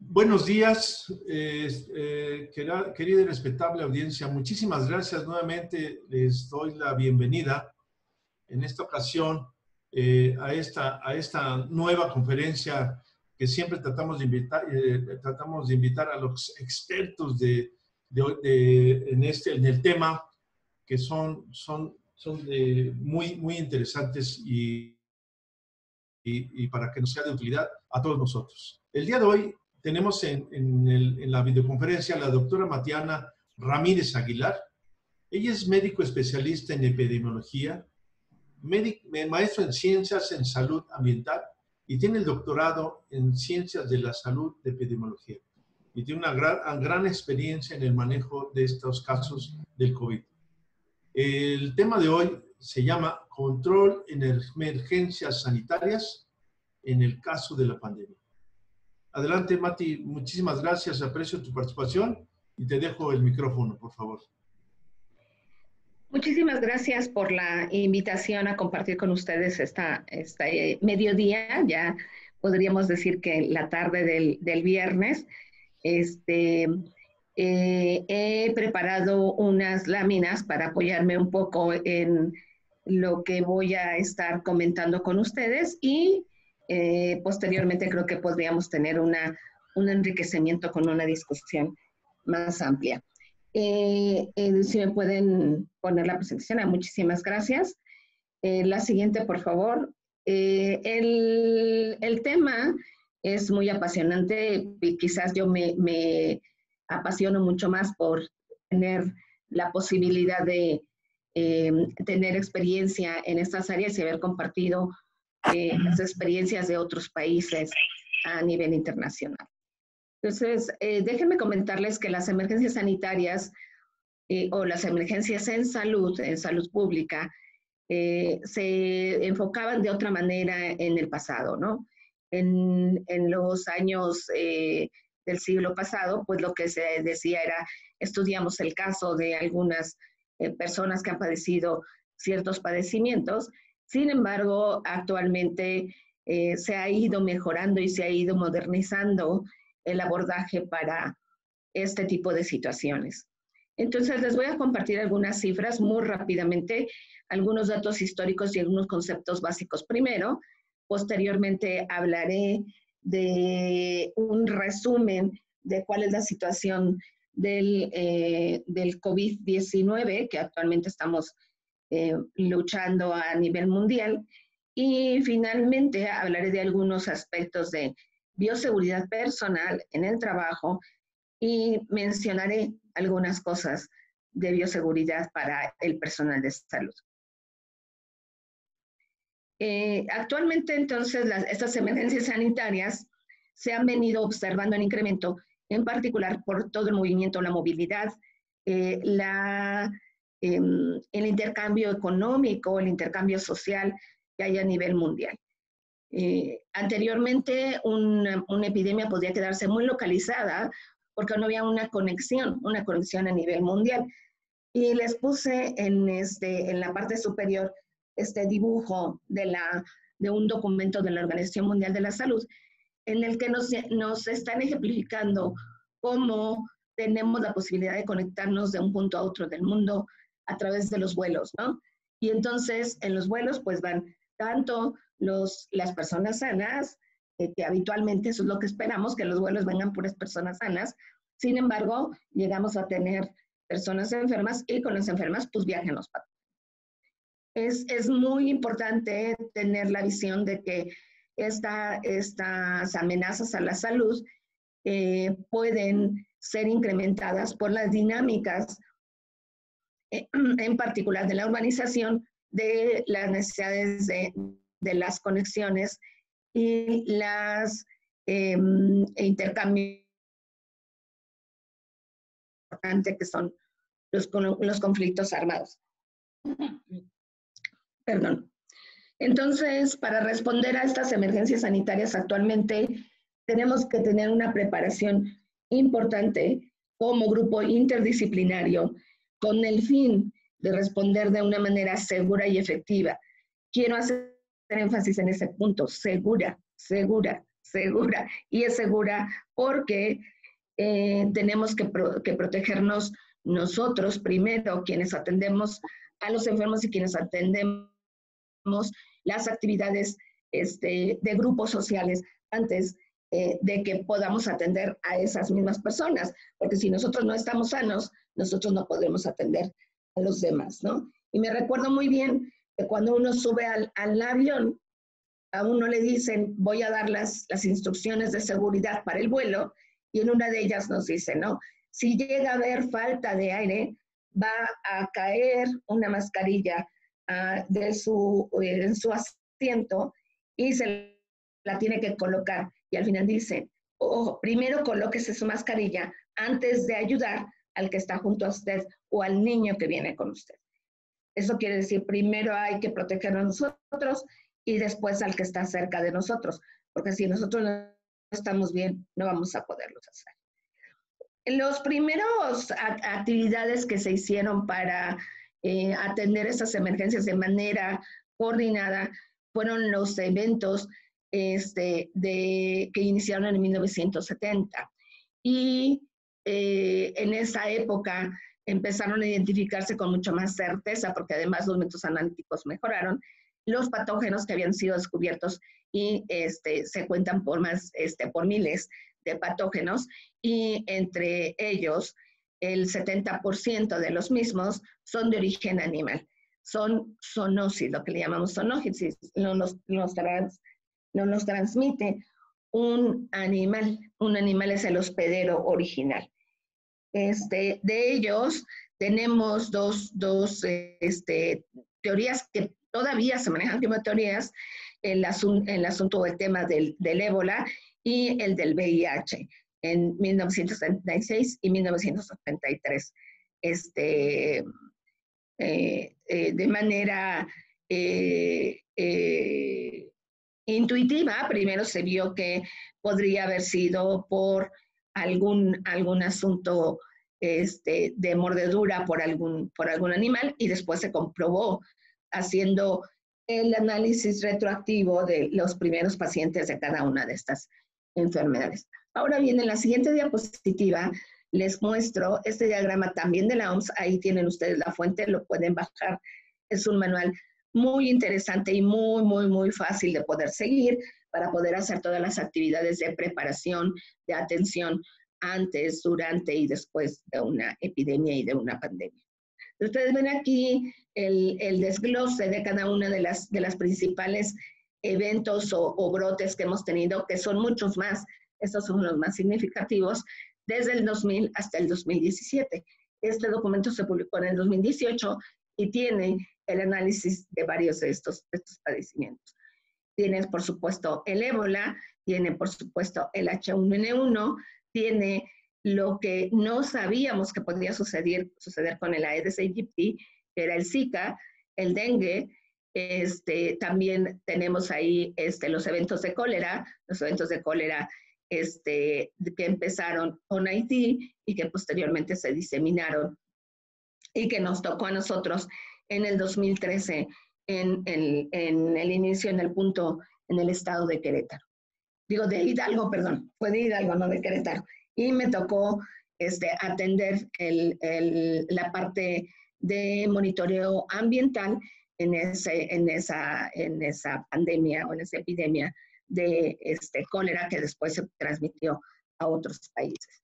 Buenos días, querida y respetable audiencia. Muchísimas gracias. Nuevamente les doy la bienvenida en esta ocasión a esta nueva conferencia que siempre tratamos de invitar a los expertos en el tema, que son muy interesantes y para que nos sea de utilidad a todos nosotros. El día de hoy tenemos en la videoconferencia a la doctora Matiana Ramírez Aguilar. Ella es médico especialista en epidemiología, maestro en ciencias en salud ambiental y tiene el doctorado en ciencias de la salud de epidemiología. Y tiene una gran experiencia en el manejo de estos casos del COVID. El tema de hoy se llama Control en emergencias sanitarias en el caso de la pandemia. Adelante, Mati, muchísimas gracias, aprecio tu participación y te dejo el micrófono, por favor. Muchísimas gracias por la invitación a compartir con ustedes esta mediodía, ya podríamos decir que la tarde del viernes. He preparado unas láminas para apoyarme un poco en lo que voy a estar comentando con ustedes y posteriormente creo que podríamos tener un enriquecimiento con una discusión más amplia. Si me pueden poner la presentación, muchísimas gracias. La siguiente, por favor. El tema es muy apasionante y quizás yo me apasiono mucho más por tener la posibilidad de tener experiencia en estas áreas y haber compartido las experiencias de otros países a nivel internacional. Entonces, déjenme comentarles que las emergencias sanitarias o las emergencias en salud pública, se enfocaban de otra manera en el pasado, ¿no? En los años del siglo pasado, pues lo que se decía era, estudiamos el caso de algunas personas que han padecido ciertos padecimientos. Sin embargo, actualmente se ha ido mejorando y se ha ido modernizando el abordaje para este tipo de situaciones. Entonces, les voy a compartir algunas cifras muy rápidamente, algunos datos históricos y algunos conceptos básicos primero. Posteriormente hablaré de un resumen de cuál es la situación del COVID-19 que actualmente estamos luchando a nivel mundial. Y finalmente hablaré de algunos aspectos de bioseguridad personal en el trabajo y mencionaré algunas cosas de bioseguridad para el personal de salud. Actualmente, entonces, estas emergencias sanitarias se han venido observando en incremento, en particular por todo el movimiento, la movilidad, el intercambio económico, el intercambio social que hay a nivel mundial. Anteriormente, una epidemia podía quedarse muy localizada porque no había una conexión a nivel mundial. Y les puse en la parte superior este dibujo de un documento de la Organización Mundial de la Salud, en el que nos están ejemplificando cómo tenemos la posibilidad de conectarnos de un punto a otro del mundo a través de los vuelos, ¿no? Y entonces, en los vuelos, pues van tanto las personas sanas, que habitualmente eso es lo que esperamos, que los vuelos vengan puras personas sanas. Sin embargo, llegamos a tener personas enfermas y con las enfermas pues viajan los patógenos. Es muy importante tener la visión de que estas amenazas a la salud pueden ser incrementadas por las dinámicas, en particular de la urbanización, de las necesidades de las conexiones y las intercambios importantes que son los conflictos armados. Perdón. Entonces, para responder a estas emergencias sanitarias actualmente, tenemos que tener una preparación importante como grupo interdisciplinario con el fin de responder de una manera segura y efectiva. Quiero hacer énfasis en ese punto, segura, segura, y es segura porque tenemos que protegernos nosotros primero, quienes atendemos a los enfermos y quienes atendemos las actividades de grupos sociales antes de que podamos atender a esas mismas personas, porque si nosotros no estamos sanos, nosotros no podremos atender a los demás, ¿no? Y me recuerdo muy bien que cuando uno sube al avión, a uno le dicen, voy a dar las instrucciones de seguridad para el vuelo, y en una de ellas nos dice, ¿no? Si llega a haber falta de aire, va a caer una mascarilla en su asiento y se la tiene que colocar. Y al final dice, primero colóquese su mascarilla antes de ayudar al que está junto a usted o al niño que viene con usted. Eso quiere decir, primero hay que protegernos nosotros y después al que está cerca de nosotros, porque si nosotros no estamos bien, no vamos a poderlos hacer. Los primeros actividades que se hicieron para atender estas emergencias de manera coordinada fueron los eventos que iniciaron en 1970. Y en esa época empezaron a identificarse con mucho más certeza, porque además los métodos analíticos mejoraron, los patógenos que habían sido descubiertos y se cuentan por miles de patógenos, y entre ellos el 70% de los mismos son de origen animal. Son zoonosis, lo que le llamamos zoonógenesis, nos transmite un animal. Un animal es el hospedero original. De ellos tenemos dos teorías que todavía se manejan como teorías, el asunto del tema del ébola y el del VIH en 1976 y 1973. De manera intuitiva, primero se vio que podría haber sido por algún asunto de mordedura por algún animal, y después se comprobó haciendo el análisis retroactivo de los primeros pacientes de cada una de estas enfermedades. Ahora bien, en la siguiente diapositiva les muestro este diagrama también de la OMS. Ahí tienen ustedes la fuente, lo pueden bajar. Es un manual muy interesante y muy, muy, muy fácil de poder seguir para poder hacer todas las actividades de preparación, de atención antes, durante y después de una epidemia y de una pandemia. Ustedes ven aquí el desglose de cada una de las principales eventos o brotes que hemos tenido, que son muchos más. Estos son los más significativos desde el 2000 hasta el 2017. Este documento se publicó en el 2018 y tiene el análisis de varios de estos padecimientos. Tiene, por supuesto, el ébola, tiene, por supuesto, el H1N1, tiene lo que no sabíamos que podía suceder con el Aedes aegypti, que era el Zika, el dengue. También tenemos ahí los eventos de cólera, que empezaron con Haití y que posteriormente se diseminaron y que nos tocó a nosotros en el 2013 en el inicio, en el estado de Querétaro. Digo, de Hidalgo, perdón, fue de Hidalgo, no de Querétaro. Y me tocó atender la parte de monitoreo ambiental en esa pandemia o en esa epidemia de cólera que después se transmitió a otros países.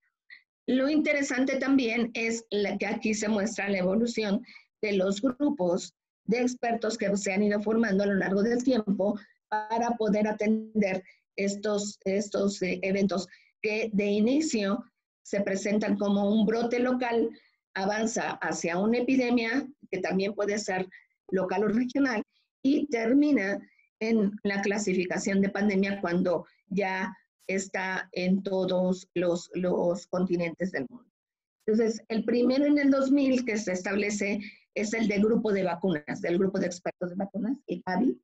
Lo interesante también es que aquí se muestra la evolución de los grupos de expertos que se han ido formando a lo largo del tiempo para poder atender estos eventos que de inicio se presentan como un brote local, avanza hacia una epidemia que también puede ser local o regional y termina en la clasificación de pandemia cuando ya está en todos los continentes del mundo. Entonces, el primero en el 2000 que se establece es el del grupo de vacunas, del grupo de expertos de vacunas, el GAVI,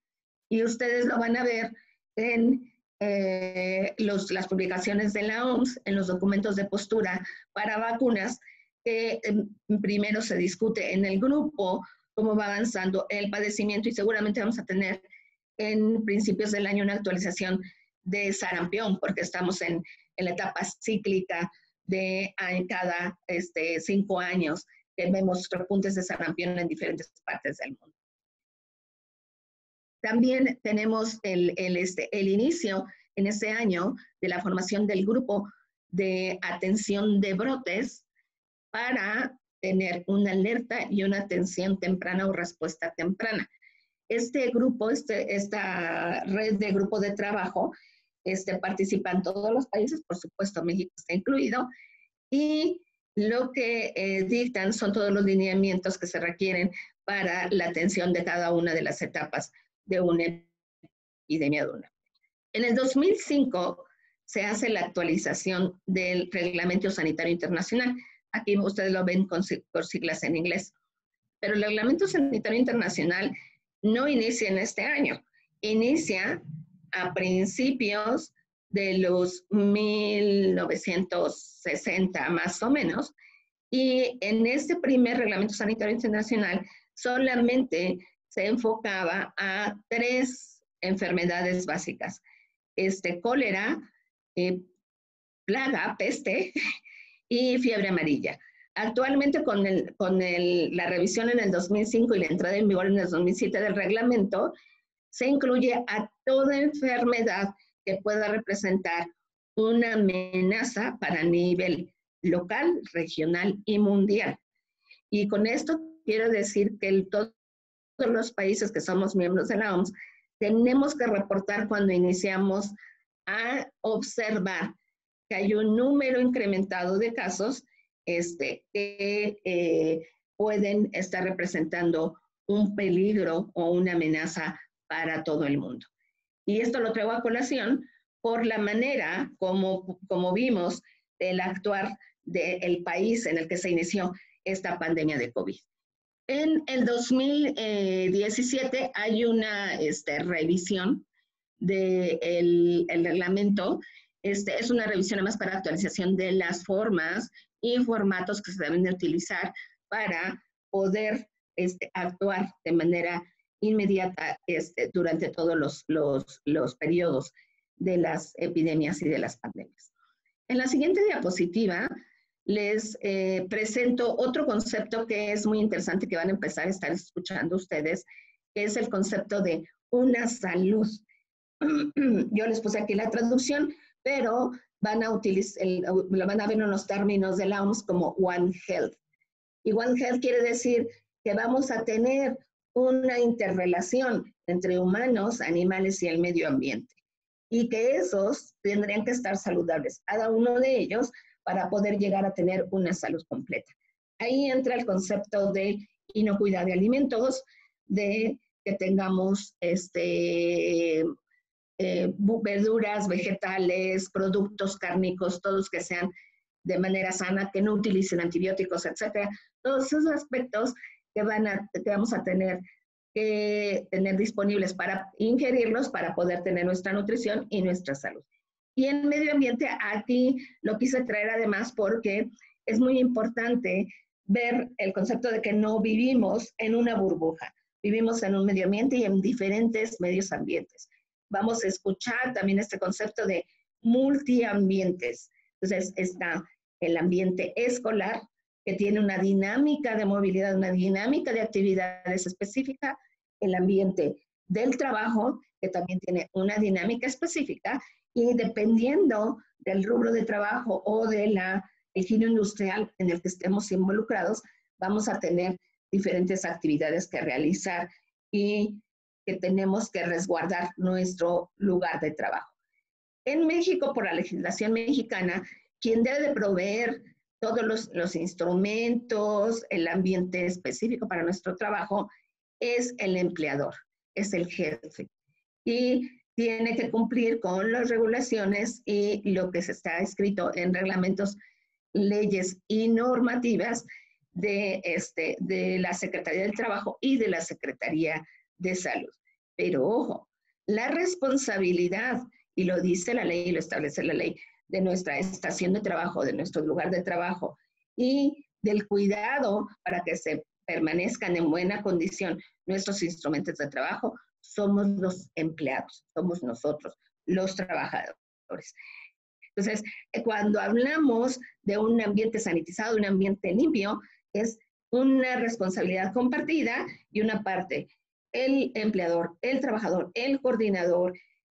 y ustedes lo van a ver en las publicaciones de la OMS, en los documentos de postura para vacunas, que primero se discute en el grupo cómo va avanzando el padecimiento, y seguramente vamos a tener en principios del año una actualización de sarampión, porque estamos en la etapa cíclica de cada 5 años que vemos repuntes de sarampión en diferentes partes del mundo. También tenemos el inicio en este año de la formación del grupo de atención de brotes para tener una alerta y una atención temprana o respuesta temprana. Este grupo, esta red de grupo de trabajo, participan todos los países, por supuesto México está incluido, y lo que dictan son todos los lineamientos que se requieren para la atención de cada una de las etapas de una epidemia de una. En el 2005 se hace la actualización del Reglamento Sanitario Internacional. Aquí ustedes lo ven por siglas en inglés. Pero el Reglamento Sanitario Internacional no inicia en este año. Inicia a principios de los 1960 más o menos. Y en este primer Reglamento Sanitario Internacional solamente se enfocaba a 3 enfermedades básicas. Cólera, plaga, peste y fiebre amarilla. Actualmente con la revisión en el 2005 y la entrada en vigor en el 2007 del reglamento, se incluye a toda enfermedad que pueda representar una amenaza para nivel local, regional y mundial. Y con esto quiero decir que todos los países que somos miembros de la OMS tenemos que reportar cuando iniciamos a observar que hay un número incrementado de casos que pueden estar representando un peligro o una amenaza para todo el mundo. Y esto lo traigo a colación por la manera como vimos el actuar del país en el que se inició esta pandemia de COVID. En el 2017 hay una revisión del reglamento. Es una revisión además para actualización de las formas y formatos que se deben de utilizar para poder actuar de manera inmediata durante todos los periodos de las epidemias y de las pandemias. En la siguiente diapositiva les presento otro concepto que es muy interesante que van a empezar a estar escuchando ustedes, que es el concepto de una salud. Yo les puse aquí la traducción, pero van a utilizar, lo van a ver en los términos de la OMS como One Health. Y One Health quiere decir que vamos a tener una interrelación entre humanos, animales y el medio ambiente. Y que esos tendrían que estar saludables, cada uno de ellos, para poder llegar a tener una salud completa. Ahí entra el concepto de inocuidad de alimentos, de que tengamos verduras, vegetales, productos cárnicos, todos que sean de manera sana, que no utilicen antibióticos, etcétera. Todos esos aspectos que vamos a tener que tener disponibles para ingerirlos, para poder tener nuestra nutrición y nuestra salud. Y en medio ambiente, aquí lo quise traer además porque es muy importante ver el concepto de que no vivimos en una burbuja, vivimos en un medio ambiente y en diferentes medios ambientes. Vamos a escuchar también este concepto de multiambientes. Entonces está el ambiente escolar, que tiene una dinámica de movilidad, una dinámica de actividades específica, el ambiente del trabajo, que también tiene una dinámica específica, y dependiendo del rubro de trabajo o del giro industrial en el que estemos involucrados, vamos a tener diferentes actividades que realizar y que tenemos que resguardar nuestro lugar de trabajo. En México, por la legislación mexicana, quien debe de proveer todos los instrumentos, el ambiente específico para nuestro trabajo, es el empleador, es el jefe. Y tiene que cumplir con las regulaciones y lo que se está escrito en reglamentos, leyes y normativas de la Secretaría del Trabajo y de la Secretaría de Salud. Pero ojo, la responsabilidad, y lo dice la ley y lo establece la ley, de nuestra estación de trabajo, de nuestro lugar de trabajo y del cuidado para que se permanezcan en buena condición nuestros instrumentos de trabajo, somos los empleados, somos nosotros los trabajadores. Entonces, cuando hablamos de un ambiente sanitizado, de un ambiente limpio, es una responsabilidad compartida y una parte, el empleador, el trabajador, el coordinador,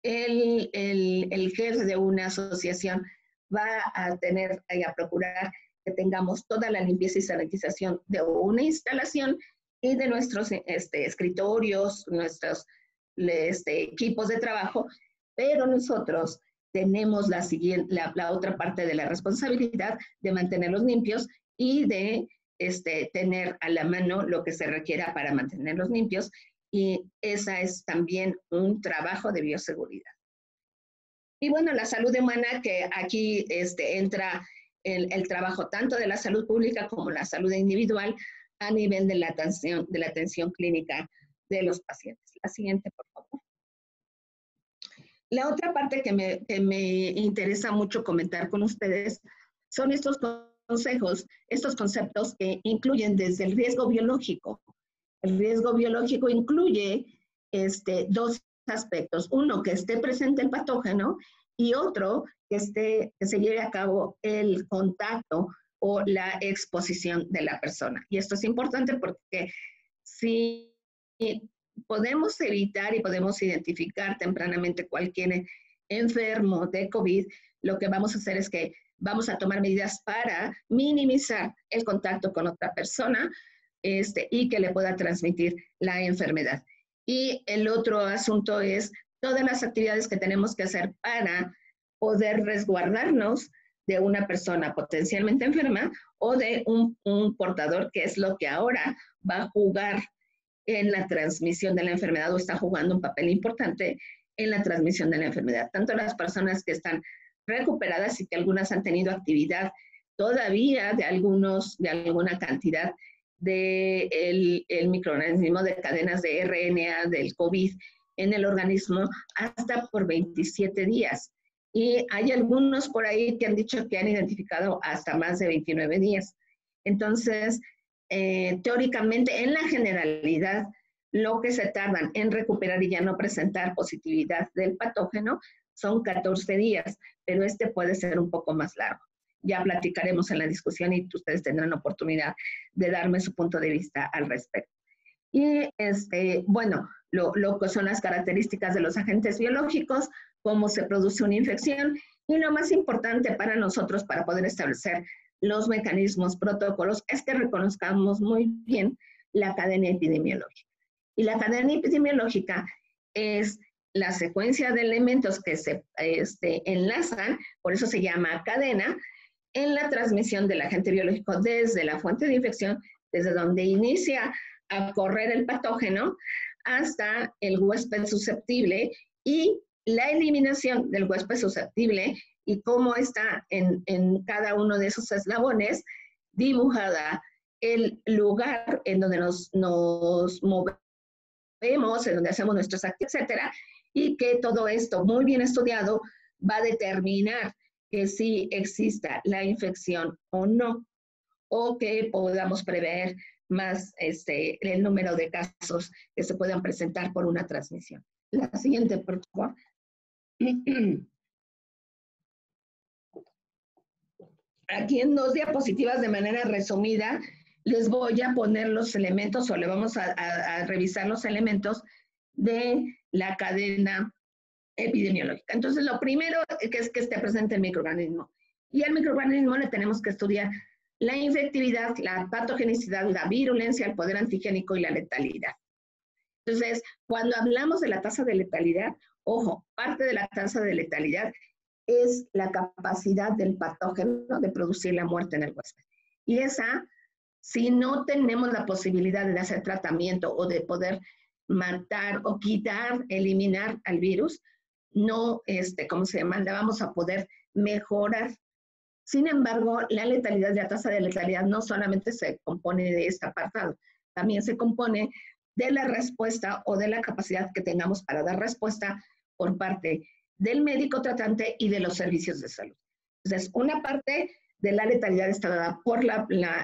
el jefe de una asociación va a tener y a procurar que tengamos toda la limpieza y sanitización de una instalación y de nuestros escritorios, nuestros equipos de trabajo, pero nosotros tenemos la otra parte de la responsabilidad de mantenerlos limpios y de tener a la mano lo que se requiera para mantenerlos limpios, y esa es también un trabajo de bioseguridad. Y bueno, la salud humana, que aquí entra el trabajo tanto de la salud pública como la salud individual a nivel de la atención clínica de los pacientes. La siguiente, por favor. La otra parte que me interesa mucho comentar con ustedes son estos consejos, estos conceptos que incluyen desde el riesgo biológico. El riesgo biológico incluye dos aspectos. Uno, que esté presente el patógeno, y otro, que se lleve a cabo el contacto o la exposición de la persona. Y esto es importante porque si podemos evitar y podemos identificar tempranamente cualquier enfermo de COVID, lo que vamos a hacer es que vamos a tomar medidas para minimizar el contacto con otra persona y que le pueda transmitir la enfermedad. Y el otro asunto es todas las actividades que tenemos que hacer para poder resguardarnos de una persona potencialmente enferma o de un portador, que es lo que ahora va a jugar en la transmisión de la enfermedad, o está jugando un papel importante en la transmisión de la enfermedad. Tanto las personas que están recuperadas y que algunas han tenido actividad todavía de alguna cantidad del microorganismo de cadenas de RNA del COVID en el organismo hasta por 27 días. Y hay algunos por ahí que han dicho que han identificado hasta más de 29 días. Entonces, teóricamente, en la generalidad, lo que se tardan en recuperar y ya no presentar positividad del patógeno son 14 días, pero puede ser un poco más largo. Ya platicaremos en la discusión y ustedes tendrán oportunidad de darme su punto de vista al respecto. Y bueno, lo que son las características de los agentes biológicos, cómo se produce una infección, y lo más importante para nosotros para poder establecer los mecanismos, protocolos, es que reconozcamos muy bien la cadena epidemiológica. Y la cadena epidemiológica es la secuencia de elementos que se enlazan, por eso se llama cadena, en la transmisión del agente biológico desde la fuente de infección, desde donde inicia a correr el patógeno, hasta el huésped susceptible y la eliminación del huésped susceptible, y cómo está en cada uno de esos eslabones dibujada el lugar en donde nos movemos, en donde hacemos nuestros actos, etcétera, y que todo esto muy bien estudiado va a determinar que sí exista la infección o no, o que podamos prever más el número de casos que se puedan presentar por una transmisión. La siguiente, por favor. Aquí en 2 diapositivas, de manera resumida, les voy a poner los elementos, o le vamos a revisar los elementos de la cadena epidemiológica. Entonces, lo primero es que esté presente el microorganismo. Y al microorganismo le tenemos que estudiar la infectividad, la patogenicidad, la virulencia, el poder antigénico y la letalidad. Entonces, cuando hablamos de la tasa de letalidad, ojo, parte de la tasa de letalidad es la capacidad del patógeno de producir la muerte en el huésped. Y esa, si no tenemos la posibilidad de hacer tratamiento o de poder matar o quitar, eliminar al virus, no, la vamos a poder mejorar. Sin embargo, la letalidad, la tasa de letalidad no solamente se compone de este apartado, también se compone de la respuesta o de la capacidad que tengamos para dar respuesta por parte del médico tratante y de los servicios de salud. Entonces, una parte de la letalidad está dada por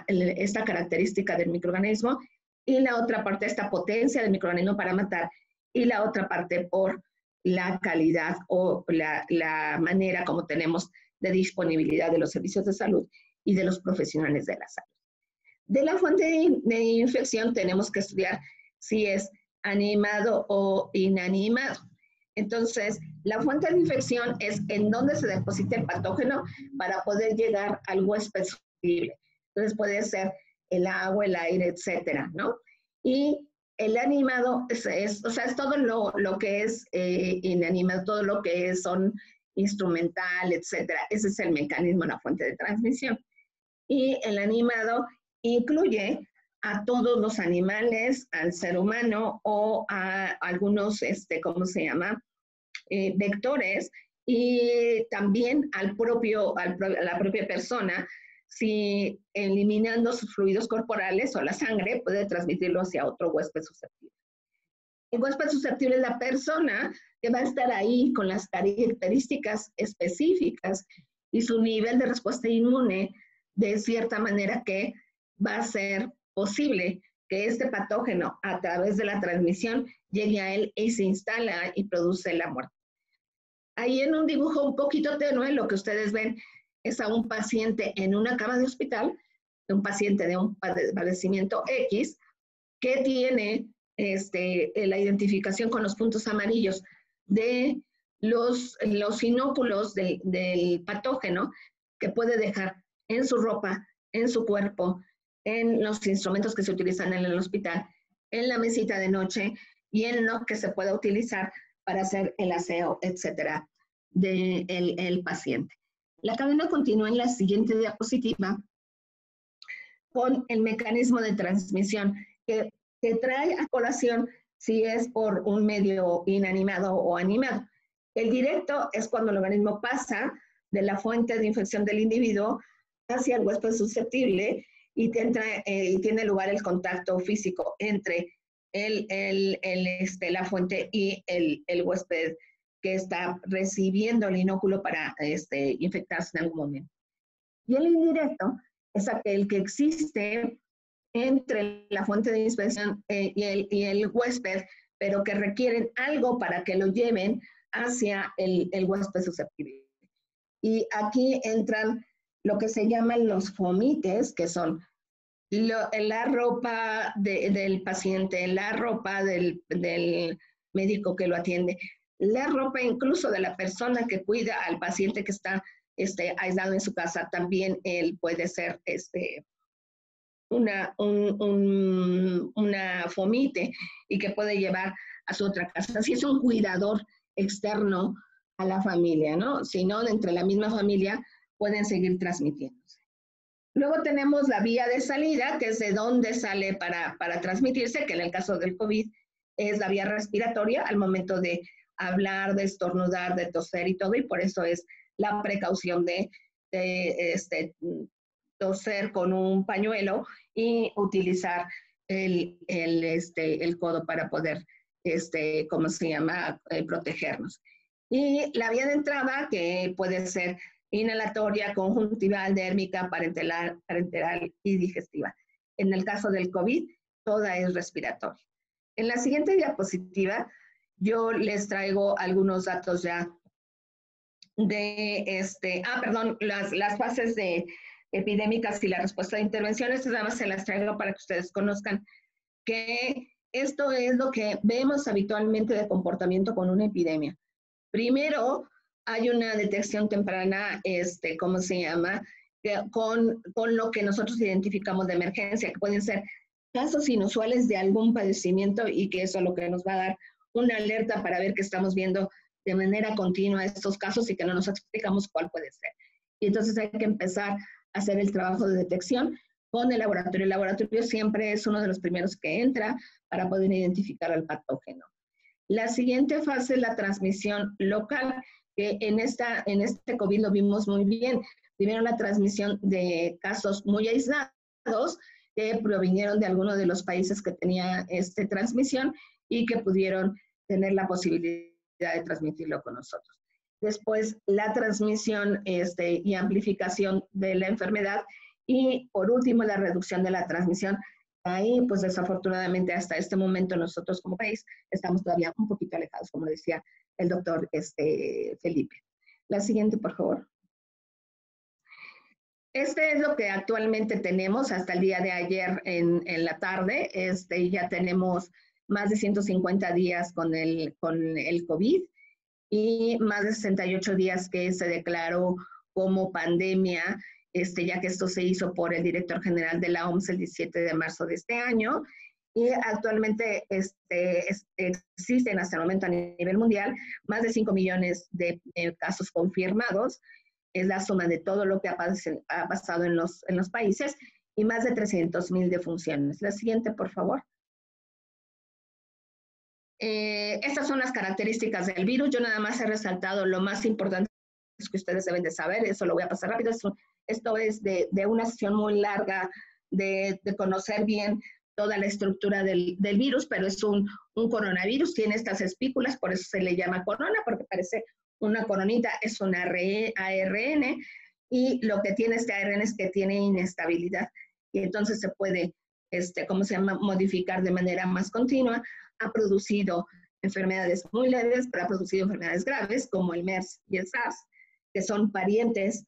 esta característica del microorganismo, y la otra parte, esta potencia del microorganismo para matar, y la otra parte por la calidad o la manera como tenemos de disponibilidad de los servicios de salud y de los profesionales de la salud. De la fuente de infección tenemos que estudiar si es animado o inanimado. Entonces, la fuente de infección es en donde se deposita el patógeno para poder llegar al huésped susceptible. Entonces, puede ser el agua, el aire, etcétera, ¿no? Y el animado es todo lo que es inanimado, todo lo que son instrumental, etcétera. Ese es el mecanismo, la fuente de transmisión. Y el animado incluye a todos los animales, al ser humano o a algunos, ¿cómo se llama? Vectores, y también a la propia persona, si eliminando sus fluidos corporales o la sangre puede transmitirlo hacia otro huésped susceptible. El huésped susceptible es la persona que va a estar ahí con las características específicas y su nivel de respuesta inmune de cierta manera que va a ser posible que este patógeno a través de la transmisión llegue a él y se instala y produce la muerte. Ahí en un dibujo un poquito tenue lo que ustedes ven es a un paciente en una cama de hospital, un paciente de un padecimiento X que tiene la identificación con los puntos amarillos de los inóculos del patógeno que puede dejar en su ropa, en su cuerpo, en los instrumentos que se utilizan en el hospital, en la mesita de noche y en lo que se pueda utilizar para hacer el aseo, etcétera, del paciente. La cadena continúa en la siguiente diapositiva con el mecanismo de transmisión que trae a colación si es por un medio inanimado o animado. El directo es cuando el organismo pasa de la fuente de infección del individuo hacia el huésped susceptible y tiene lugar el contacto físico entre la fuente y el huésped que está recibiendo el inóculo para infectarse en algún momento. Y el indirecto es aquel que existe entre la fuente de infección y el huésped, pero que requieren algo para que lo lleven hacia el huésped susceptible. Y aquí entran lo que se llaman los fomites, que son la ropa del paciente, la ropa del médico que lo atiende, la ropa incluso de la persona que cuida al paciente que está aislado en su casa. También él puede ser una fomite y que puede llevar a su otra casa. Si es un cuidador externo a la familia, ¿no? Si no, entre la misma familia pueden seguir transmitiéndose. Luego tenemos la vía de salida, que es de dónde sale para transmitirse, que en el caso del COVID es la vía respiratoria al momento de hablar, de estornudar, de toser y todo, y por eso es la precaución de toser con un pañuelo y utilizar el codo para poder, ¿cómo se llama?, protegernos. Y la vía de entrada, que puede ser inhalatoria, conjuntival, dérmica, parenteral y digestiva. En el caso del COVID, toda es respiratoria. En la siguiente diapositiva, yo les traigo algunos datos ya de las fases de epidémicas y la respuesta de intervenciones. Nada más se las traigo para que ustedes conozcan que esto es lo que vemos habitualmente de comportamiento con una epidemia. Primero, hay una detección temprana, ¿cómo se llama?, con lo que nosotros identificamos de emergencia, que pueden ser casos inusuales de algún padecimiento y que eso es lo que nos va a dar una alerta para ver que estamos viendo de manera continua estos casos y que no nos explicamos cuál puede ser. Y entonces hay que empezar a hacer el trabajo de detección con el laboratorio. El laboratorio siempre es uno de los primeros que entra para poder identificar al patógeno. La siguiente fase es la transmisión local, que en este COVID lo vimos muy bien. Primero la transmisión de casos muy aislados que provinieron de alguno de los países que tenía transmisión y que pudieron tener la posibilidad de transmitirlo con nosotros. Después la transmisión y amplificación de la enfermedad y por último la reducción de la transmisión ahí, pues desafortunadamente hasta este momento nosotros como país estamos todavía un poquito alejados, como decía el doctor Felipe. La siguiente, por favor. Este es lo que actualmente tenemos hasta el día de ayer en la tarde. Ya tenemos más de 150 días con el COVID y más de 68 días que se declaró como pandemia, ya que esto se hizo por el director general de la OMS el 17 de marzo de este año. Y actualmente existen hasta el momento a nivel mundial más de 5 millones de casos confirmados. Es la suma de todo lo que ha pasado en los países y más de 300,000 defunciones. La siguiente, por favor. Estas son las características del virus. Yo nada más he resaltado lo más importante que ustedes deben de saber. Eso lo voy a pasar rápido. Esto es de una sesión muy larga de conocer bien toda la estructura del virus, pero es un coronavirus. Tiene estas espículas, por eso se le llama corona, porque parece una coronita, es un ARN, y lo que tiene este ARN es que tiene inestabilidad, y entonces se puede, modificar de manera más continua. Ha producido enfermedades muy leves, pero ha producido enfermedades graves, como el MERS y el SARS, que son parientes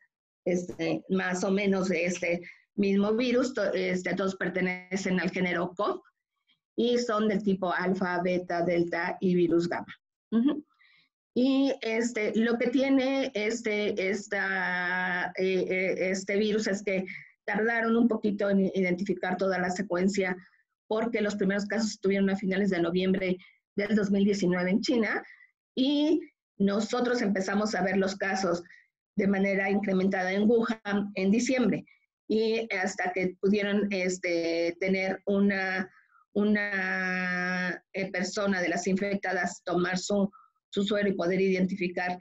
más o menos de este mismo virus. Todos pertenecen al género COV y son del tipo alfa, beta, delta y virus gamma. Y lo que tiene este virus es que tardaron un poquito en identificar toda la secuencia, porque los primeros casos estuvieron a finales de noviembre del 2019 en China, y nosotros empezamos a ver los casos de manera incrementada en Wuhan en diciembre, y hasta que pudieron tener una persona de las infectadas tomar su suero y poder identificar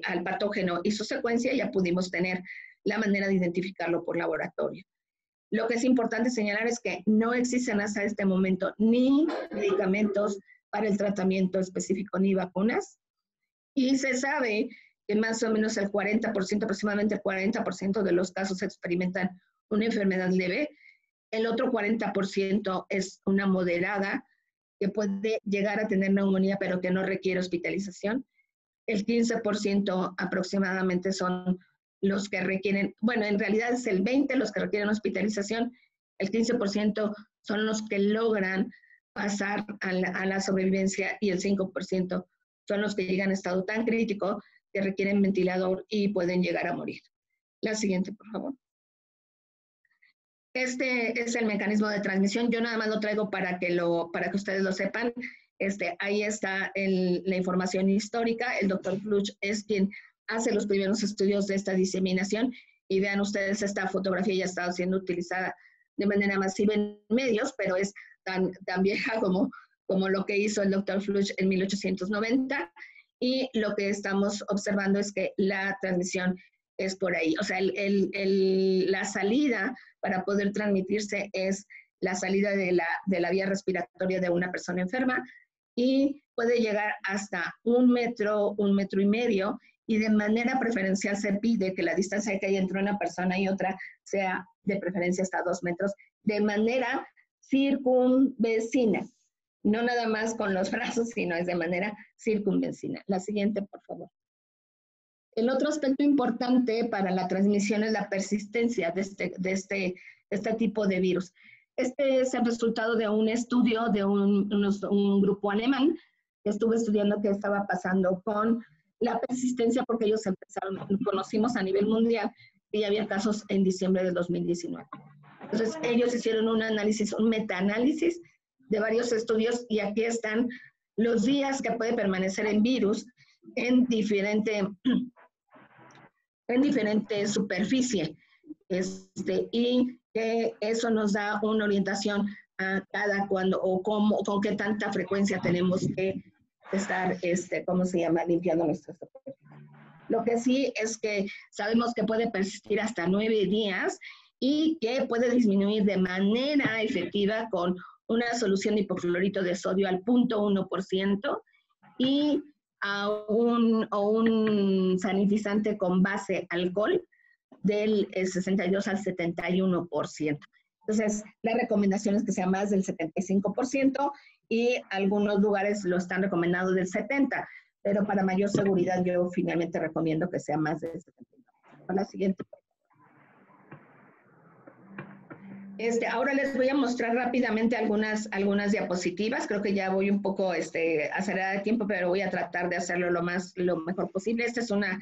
al patógeno y su secuencia, ya pudimos tener la manera de identificarlo por laboratorio. Lo que es importante señalar es que no existen hasta este momento ni medicamentos para el tratamiento específico ni vacunas, y se sabe que más o menos el 40%, aproximadamente el 40% de los casos experimentan una enfermedad leve. El otro 40% es una moderada, que puede llegar a tener neumonía, pero que no requiere hospitalización. El 15% aproximadamente son los que requieren, bueno, en realidad es el 20% los que requieren hospitalización, el 15% son los que logran pasar a la sobrevivencia, y el 5% son los que llegan a estado tan crítico que requieren ventilador y pueden llegar a morir. La siguiente, por favor. Este es el mecanismo de transmisión. Yo nada más lo traigo para que ustedes lo sepan. Ahí está la información histórica. El doctor Fluch es quien hace los primeros estudios de esta diseminación, y vean ustedes, esta fotografía ya está siendo utilizada de manera masiva en medios, pero es tan vieja como lo que hizo el doctor Fluch en 1890, y lo que estamos observando es que la transmisión es por ahí. O sea, la salida para poder transmitirse es la salida de la vía respiratoria de una persona enferma, y puede llegar hasta 1 metro, 1,5 metros, y de manera preferencial se pide que la distancia que hay entre una persona y otra sea de preferencia hasta 2 metros, de manera circunvecina, no nada más con los brazos, sino es de manera circunvecina. La siguiente, por favor. El otro aspecto importante para la transmisión es la persistencia de este tipo de virus. Este es el resultado de un estudio de un grupo alemán que estuvo estudiando qué estaba pasando con la persistencia, porque ellos conocimos a nivel mundial que ya había casos en diciembre del 2019. Entonces, ellos hicieron un análisis, un metaanálisis de varios estudios, y aquí están los días que puede permanecer el virus en diferente superficie, y que eso nos da una orientación a cada cuándo o con qué tanta frecuencia tenemos que estar, limpiando nuestra superficie. Lo que sí es que sabemos que puede persistir hasta 9 días y que puede disminuir de manera efectiva con una solución de hipoclorito de sodio al 0.1% y un sanitizante con base alcohol del 62 al 71%. Entonces, la recomendación es que sea más del 75% y algunos lugares lo están recomendando del 70%, pero para mayor seguridad yo finalmente recomiendo que sea más del 75%. La siguiente. Ahora les voy a mostrar rápidamente algunas diapositivas. Creo que ya voy un poco acelerada de tiempo, pero voy a tratar de hacerlo lo mejor posible. Esta es una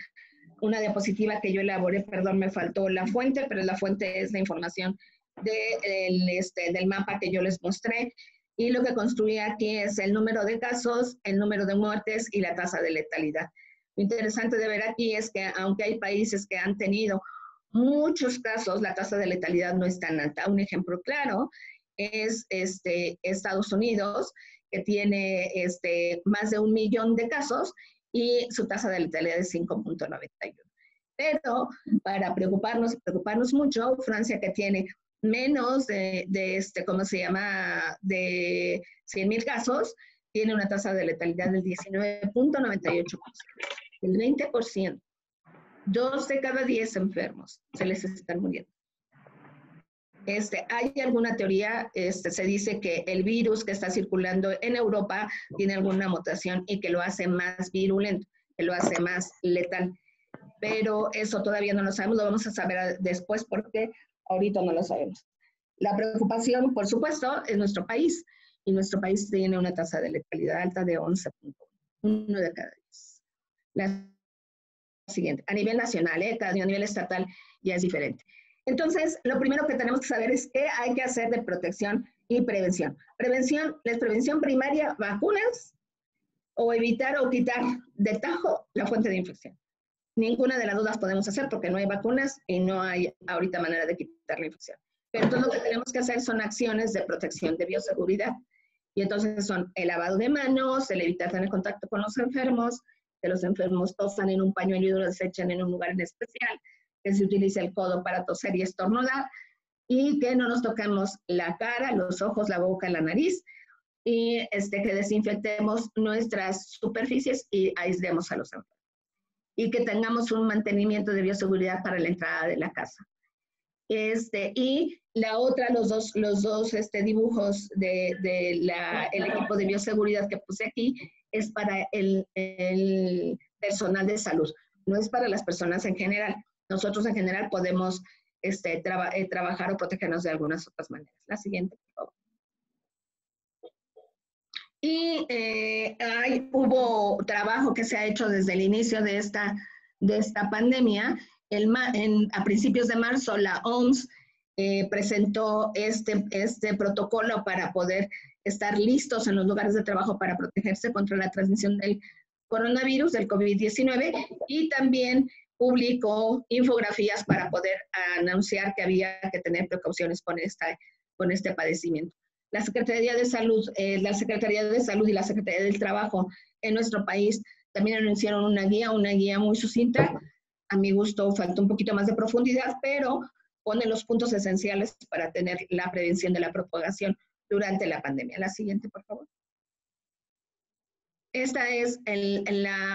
diapositiva que yo elaboré, perdón, me faltó la fuente, pero la fuente es la información del mapa que yo les mostré. Y lo que construí aquí es el número de casos, el número de muertes y la tasa de letalidad. Lo interesante de ver aquí es que aunque hay países que han tenido muchos casos, la tasa de letalidad no es tan alta. Un ejemplo claro es Estados Unidos, que tiene más de 1 millón de casos y su tasa de letalidad es 5.91. Pero para preocuparnos mucho, Francia, que tiene menos de 100,000 casos, tiene una tasa de letalidad del 19.98%, el 20%. 2 de cada 10 enfermos se les están muriendo. ¿Hay alguna teoría? Se dice que el virus que está circulando en Europa tiene alguna mutación y que lo hace más virulento, que lo hace más letal. Pero eso todavía no lo sabemos, lo vamos a saber después porque ahorita no lo sabemos. La preocupación, por supuesto, es nuestro país. Y nuestro país tiene una tasa de letalidad alta de 11.1, 1 de cada 10. La siguiente, a nivel nacional, a nivel estatal ya es diferente. Entonces, lo primero que tenemos que saber es qué hay que hacer de protección y prevención. Prevención primaria, vacunas o evitar o quitar de tajo la fuente de infección. Ninguna de las dudas podemos hacer porque no hay vacunas y no hay ahorita manera de quitar la infección. Pero entonces lo que tenemos que hacer son acciones de protección, de bioseguridad. Y entonces son el lavado de manos, el evitar tener contacto con los enfermos, que los enfermos tosan en un pañuelo y lo desechen en un lugar en especial, que se utilice el codo para toser y estornudar, y que no nos toquemos la cara, los ojos, la boca, la nariz, y que desinfectemos nuestras superficies y aislemos a los enfermos. Y que tengamos un mantenimiento de bioseguridad para la entrada de la casa. Y la otra, los dos dibujos del equipo de bioseguridad que puse aquí, es para el personal de salud, no es para las personas en general. Nosotros en general podemos trabajar o protegernos de algunas otras maneras. La siguiente, por favor. Y hubo trabajo que se ha hecho desde el inicio de esta pandemia. A principios de marzo, la OMS presentó este protocolo para poder estar listos en los lugares de trabajo para protegerse contra la transmisión del coronavirus, del COVID-19, y también publicó infografías para poder anunciar que había que tener precauciones con este padecimiento. La Secretaría de Salud y la Secretaría del Trabajo en nuestro país también anunciaron una guía muy sucinta. A mi gusto falta un poquito más de profundidad, pero pone los puntos esenciales para tener la prevención de la propagación durante la pandemia. La siguiente, por favor. Esta es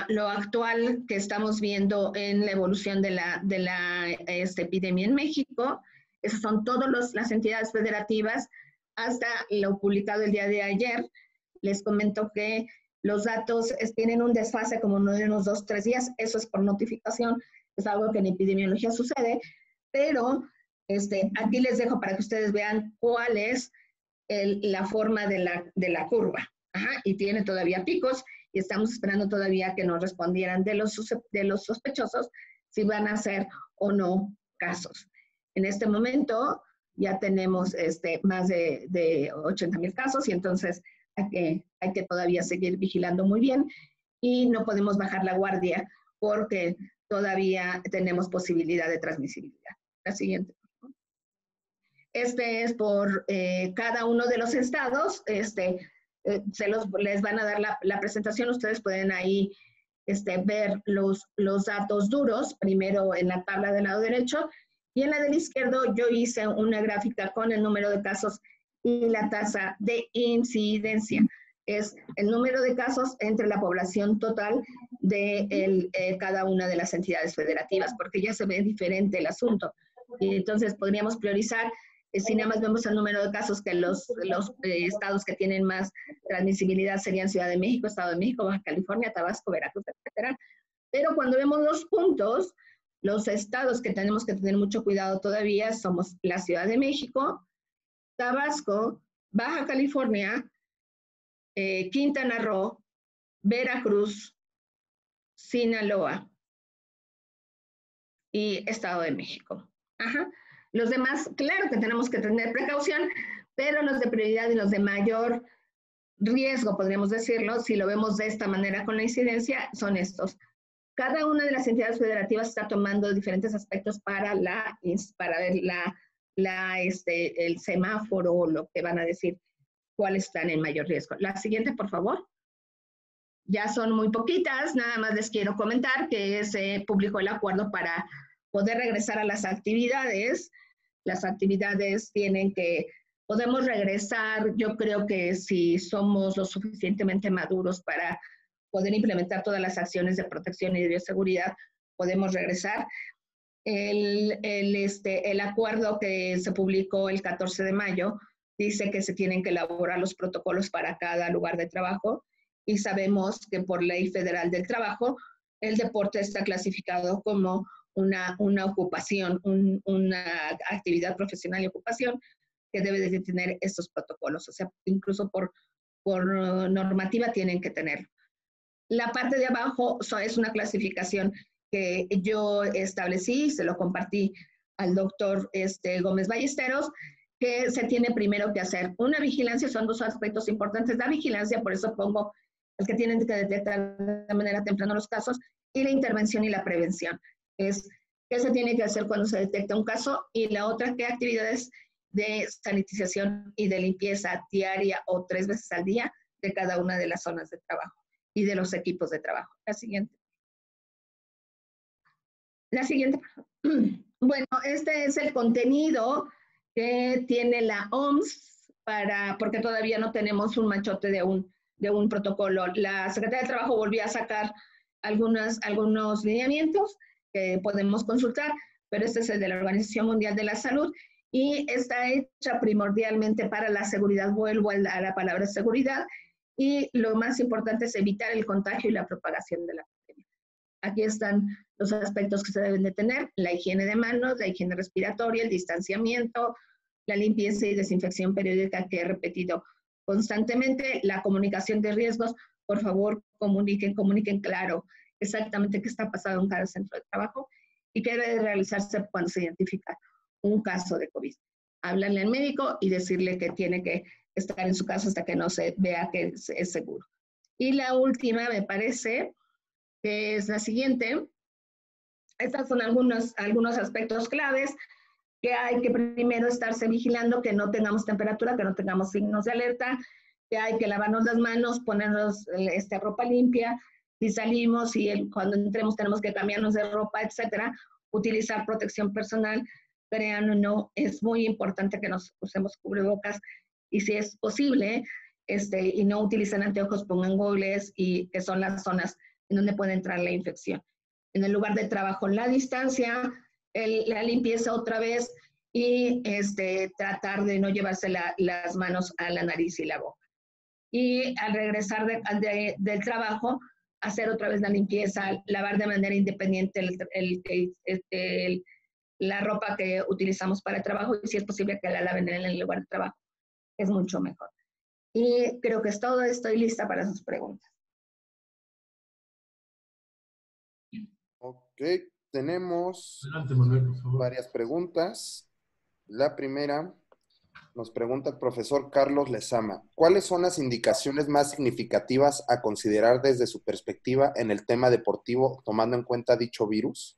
lo actual que estamos viendo en la evolución de la epidemia en México. Esas son todas las entidades federativas hasta lo publicado el día de ayer. Les comento que los datos tienen un desfase como de unos 2 o 3 días. Eso es por notificación. Es algo que en epidemiología sucede, pero aquí les dejo para que ustedes vean cuál es la forma de la curva. Ajá, y tiene todavía picos y estamos esperando todavía que nos respondieran de los sospechosos si van a ser o no casos. En este momento ya tenemos más de 80,000 casos y entonces hay que todavía seguir vigilando muy bien y no podemos bajar la guardia porque todavía tenemos posibilidad de transmisibilidad. La siguiente. Es por cada uno de los estados. Les van a dar la presentación. Ustedes pueden ahí ver los datos duros, primero en la tabla del lado derecho, y en la del izquierdo yo hice una gráfica con el número de casos y la tasa de incidencia. Es el número de casos entre la población total de cada una de las entidades federativas, porque ya se ve diferente el asunto. Y entonces podríamos priorizar Si nada más vemos el número de casos, que los estados que tienen más transmisibilidad serían Ciudad de México, Estado de México, Baja California, Tabasco, Veracruz, etcétera. Pero cuando vemos los puntos, los estados que tenemos que tener mucho cuidado todavía somos la Ciudad de México, Tabasco, Baja California, Quintana Roo, Veracruz, Sinaloa y Estado de México. Ajá. Los demás, claro que tenemos que tener precaución, pero los de prioridad y los de mayor riesgo, podríamos decirlo, si lo vemos de esta manera con la incidencia, son estos. Cada una de las entidades federativas está tomando diferentes aspectos para ver el semáforo, lo que van a decir, cuáles están en mayor riesgo. La siguiente, por favor. Ya son muy poquitas, nada más les quiero comentar que se publicó el acuerdo para poder regresar a las actividades. Las actividades podemos regresar, yo creo que si somos lo suficientemente maduros para poder implementar todas las acciones de protección y de bioseguridad, podemos regresar. El acuerdo que se publicó el 14 de mayo dice que se tienen que elaborar los protocolos para cada lugar de trabajo, y sabemos que por Ley Federal del Trabajo, el deporte está clasificado como una ocupación, una actividad profesional y ocupación que debe de tener estos protocolos. O sea, incluso por normativa tienen que tenerlo. La parte de abajo es una clasificación que yo establecí, se lo compartí al doctor Gómez Ballesteros, que se tiene primero que hacer una vigilancia. Son dos aspectos importantes. La vigilancia, por eso pongo el que tienen que detectar de manera temprana los casos, y la intervención y la prevención. Es qué se tiene que hacer cuando se detecta un caso, y la otra, qué actividades de sanitización y de limpieza diaria o 3 veces al día de cada una de las zonas de trabajo y de los equipos de trabajo. La siguiente. La siguiente. Bueno, este es el contenido que tiene la OMS porque todavía no tenemos un machote de un protocolo. La Secretaría de Trabajo volvió a sacar algunos lineamientos que podemos consultar, pero este es el de la Organización Mundial de la Salud y está hecha primordialmente para la seguridad. Vuelvo a la palabra seguridad, y lo más importante es evitar el contagio y la propagación de la pandemia. Aquí están los aspectos que se deben de tener: la higiene de manos, la higiene respiratoria, el distanciamiento, la limpieza y desinfección periódica, que he repetido constantemente, la comunicación de riesgos. Por favor, comuniquen claro exactamente qué está pasando en cada centro de trabajo y qué debe realizarse cuando se identifica un caso de COVID. Háblanle al médico y decirle que tiene que estar en su casa hasta que no se vea que es seguro. Y la última, me parece, que es la siguiente. Estos son algunos aspectos claves que hay que primero estarse vigilando, que no tengamos temperatura, que no tengamos signos de alerta, que hay que lavarnos las manos, ponernos ropa limpia, si salimos y cuando entremos tenemos que cambiarnos de ropa, etcétera, utilizar protección personal. Crean o no, es muy importante que nos usemos cubrebocas, y si es posible, y no utilicen anteojos, pongan gogles, y que son las zonas en donde puede entrar la infección. En el lugar de trabajo, la distancia, la limpieza otra vez, y tratar de no llevarse las manos a la nariz y la boca. Y al regresar del trabajo, hacer otra vez la limpieza, lavar de manera independiente la ropa que utilizamos para el trabajo, y si es posible que la laven en el lugar de trabajo, es mucho mejor. Y creo que es todo. Estoy lista para sus preguntas. Ok, tenemos Adelante, Manuel, por favor. Varias preguntas. La primera nos pregunta el profesor Carlos Lezama: ¿cuáles son las indicaciones más significativas a considerar desde su perspectiva en el tema deportivo, tomando en cuenta dicho virus?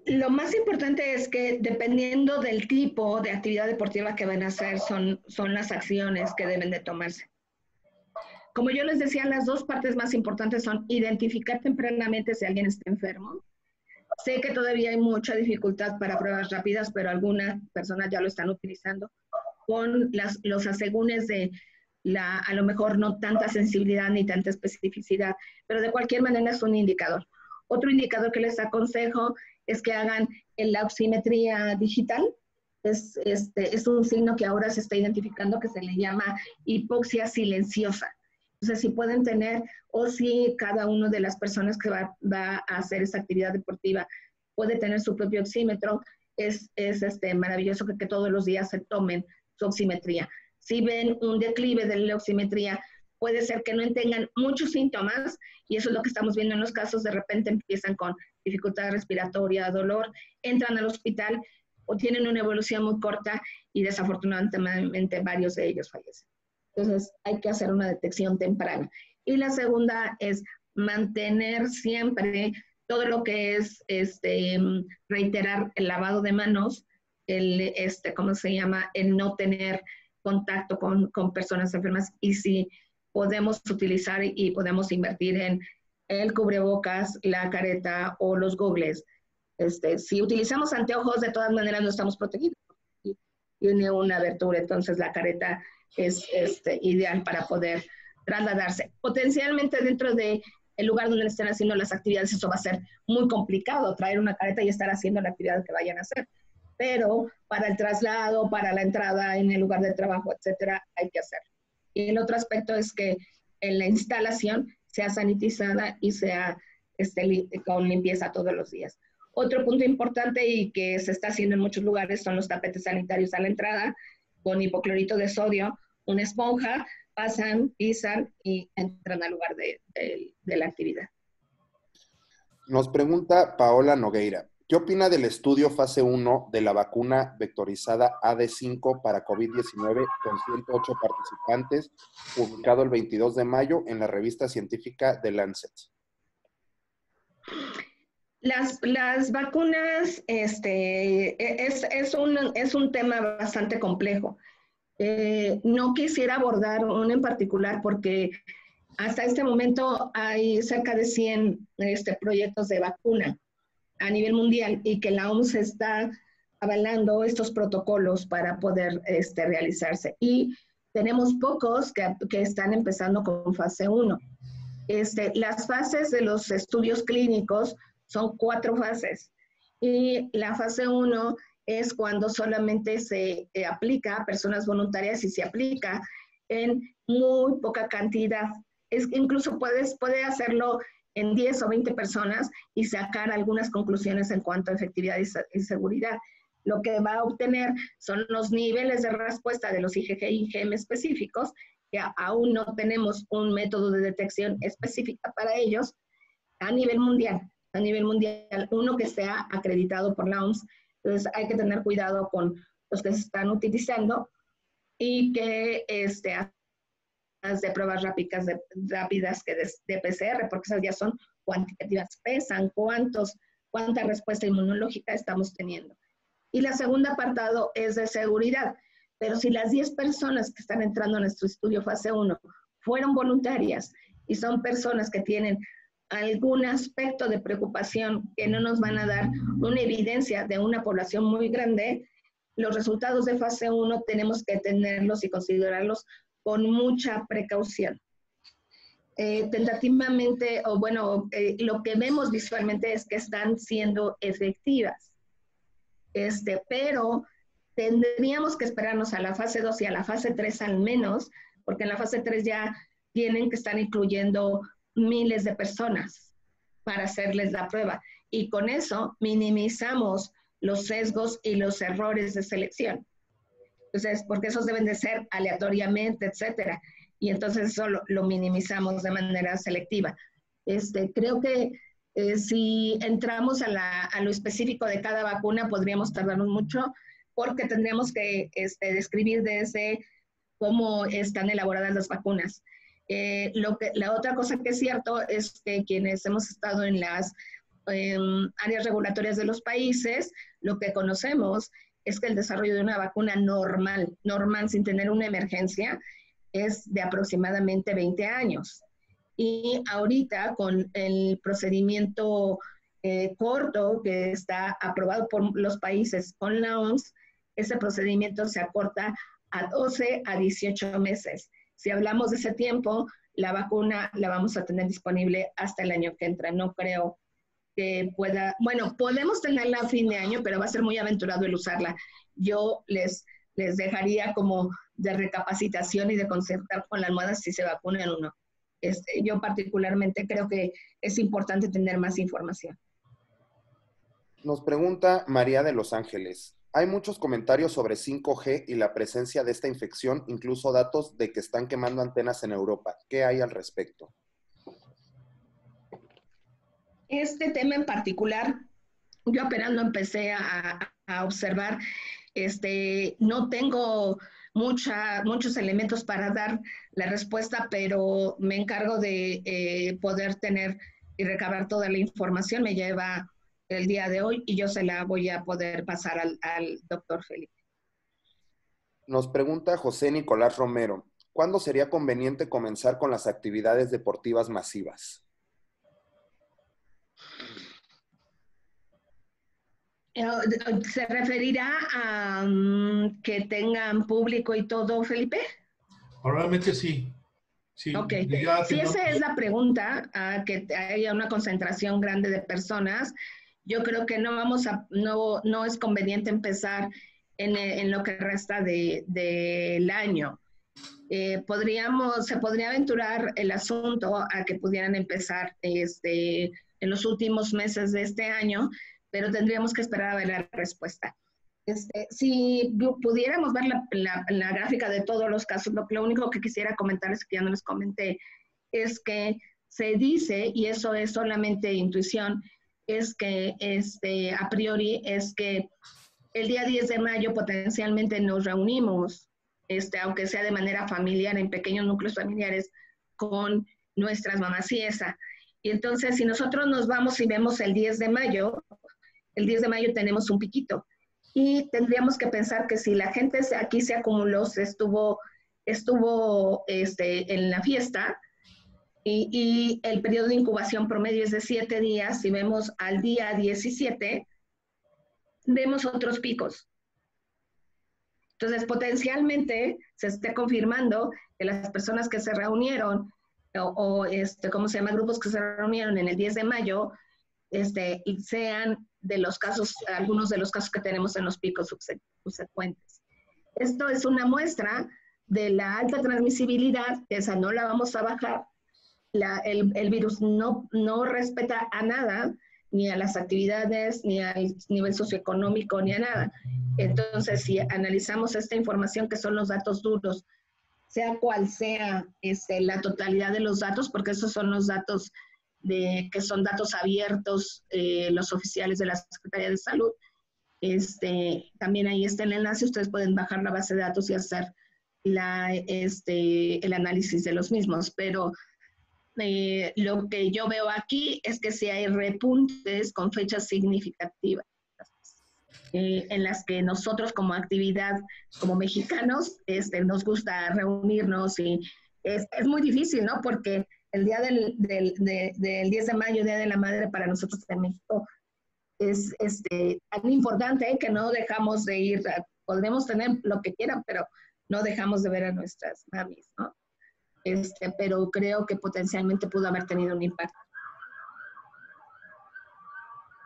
Lo más importante es que, dependiendo del tipo de actividad deportiva que van a hacer, son las acciones que deben de tomarse. Como yo les decía, las dos partes más importantes son identificar tempranamente si alguien está enfermo. Sé que todavía hay mucha dificultad para pruebas rápidas, pero algunas personas ya lo están utilizando con los asegúnes de a lo mejor no tanta sensibilidad ni tanta especificidad, pero de cualquier manera es un indicador. Otro indicador que les aconsejo es que hagan la oximetría digital, es un signo que ahora se está identificando que se le llama hipoxia silenciosa. Entonces, si pueden tener, o si cada una de las personas que va a hacer esa actividad deportiva puede tener su propio oxímetro, es maravilloso que todos los días se tomen su oximetría. Si ven un declive de la oximetría, puede ser que no tengan muchos síntomas, y eso es lo que estamos viendo en los casos. De repente empiezan con dificultad respiratoria, dolor, entran al hospital o tienen una evolución muy corta y desafortunadamente varios de ellos fallecen. Entonces hay que hacer una detección temprana. Y la segunda es mantener siempre todo lo que es reiterar el lavado de manos, ¿cómo se llama? El no tener contacto con personas enfermas, y si podemos utilizar y podemos invertir en el cubrebocas, la careta o los gogles. Si utilizamos anteojos, de todas maneras no estamos protegidos. Tiene una abertura, entonces la careta es ideal para poder trasladarse. Potencialmente dentro del lugar donde estén haciendo las actividades, eso va a ser muy complicado, traer una careta y estar haciendo la actividad que vayan a hacer. Pero para el traslado, para la entrada en el lugar de trabajo, etcétera, hay que hacerlo. Y el otro aspecto es que en la instalación sea sanitizada y sea con limpieza todos los días. Otro punto importante y que se está haciendo en muchos lugares son los tapetes sanitarios a la entrada, con hipoclorito de sodio, una esponja, pasan, pisan y entran al lugar de la actividad. Nos pregunta Paola Nogueira, ¿qué opina del estudio fase 1 de la vacuna vectorizada AD5 para COVID-19 con 108 participantes, publicado el 22 de mayo en la revista científica The Lancet? Las vacunas es un tema bastante complejo. No quisiera abordar uno en particular porque hasta este momento hay cerca de 100 proyectos de vacuna a nivel mundial, y que la OMS está avalando estos protocolos para poder realizarse. Y tenemos pocos que están empezando con fase 1. Las fases de los estudios clínicos son 4 fases. Y la fase 1 es cuando solamente se aplica a personas voluntarias y se aplica en muy poca cantidad. Incluso puede hacerlo en 10 o 20 personas y sacar algunas conclusiones en cuanto a efectividad y seguridad. Lo que va a obtener son los niveles de respuesta de los IgG y IgM específicos, que aún no tenemos un método de detección específica para ellos a nivel mundial, uno que sea acreditado por la OMS. Entonces hay que tener cuidado con los que se están utilizando y que de pruebas rápidas que de PCR, porque esas ya son cuantitativas, pesan cuánta respuesta inmunológica estamos teniendo. Y la segunda apartado es de seguridad, pero si las 10 personas que están entrando en nuestro estudio fase 1 fueron voluntarias y son personas que tienen algún aspecto de preocupación que no nos van a dar una evidencia de una población muy grande, los resultados de fase 1 tenemos que tenerlos y considerarlos con mucha precaución. Tentativamente, lo que vemos visualmente es que están siendo efectivas. Pero tendríamos que esperarnos a la fase 2 y a la fase 3 al menos, porque en la fase 3 ya tienen que estar incluyendo miles de personas para hacerles la prueba. Y con eso minimizamos los sesgos y los errores de selección. Entonces, porque esos deben de ser aleatoriamente, etcétera. Y entonces eso lo minimizamos de manera selectiva. Creo que si entramos a lo específico de cada vacuna, podríamos tardarnos mucho, porque tendríamos que describir desde cómo están elaboradas las vacunas. La otra cosa que es cierto es que quienes hemos estado en las áreas regulatorias de los países, lo que conocemos es que el desarrollo de una vacuna normal sin tener una emergencia, es de aproximadamente 20 años. Y ahorita con el procedimiento corto que está aprobado por los países con la OMS, ese procedimiento se acorta a 12 a 18 meses. Si hablamos de ese tiempo, la vacuna la vamos a tener disponible hasta el año que entra. No creo que podemos tenerla a fin de año, pero va a ser muy aventurado el usarla yo les dejaría como de recapacitación y de concertar con la almohada si se vacunan o no. Yo particularmente creo que es importante tener más información. Nos pregunta María de Los Ángeles. Hay muchos comentarios sobre 5G y la presencia de esta infección, incluso datos de que están quemando antenas en Europa. ¿Qué hay al respecto? Este tema en particular, yo apenas lo empecé a observar. No tengo muchos elementos para dar la respuesta, pero me encargo de poder tener y recabar toda la información. Me lleva el día de hoy y yo se la voy a poder pasar al doctor Felipe. Nos pregunta José Nicolás Romero. ¿Cuándo sería conveniente comenzar con las actividades deportivas masivas? ¿Se referirá a que tengan público y todo, Felipe? Probablemente sí. Sí, ok. Si esa es la pregunta, que haya una concentración grande de personas, yo creo que no es conveniente empezar en lo que resta del año. Se podría aventurar el asunto a que pudieran empezar en los últimos meses de este año, pero tendríamos que esperar a ver la respuesta. Si pudiéramos ver la gráfica de todos los casos, lo único que quisiera comentarles, que ya no les comenté, es que se dice, y eso es solamente intuición, es que a priori es que el día 10 de mayo potencialmente nos reunimos, aunque sea de manera familiar, en pequeños núcleos familiares, con nuestras mamás y esa. Y entonces, si nosotros nos vamos y vemos el 10 de mayo tenemos un piquito. Y tendríamos que pensar que si la gente aquí se acumuló, estuvo en la fiesta, y el periodo de incubación promedio es de 7 días, si vemos al día 17, vemos otros picos. Entonces, potencialmente se esté confirmando que las personas que se reunieron, grupos que se reunieron en el 10 de mayo, sean de los casos, algunos de los casos que tenemos en los picos subsecuentes. Esto es una muestra de la alta transmisibilidad, esa no la vamos a bajar. El virus no respeta a nada, ni a las actividades, ni al nivel socioeconómico, ni a nada. Entonces, si analizamos esta información, que son los datos duros, sea cual sea la totalidad de los datos, porque esos son los datos que son datos abiertos, los oficiales de la Secretaría de Salud. También ahí está el enlace, ustedes pueden bajar la base de datos y hacer el análisis de los mismos, pero lo que yo veo aquí es que sí hay repuntes con fechas significativas, en las que nosotros como actividad, como mexicanos, nos gusta reunirnos, y es muy difícil, ¿no? Porque el día del 10 de mayo, Día de la Madre, para nosotros en México, es tan importante que no dejamos de ir. Podremos tener lo que quieran, pero no dejamos de ver a nuestras mamis, ¿no? Pero creo que potencialmente pudo haber tenido un impacto.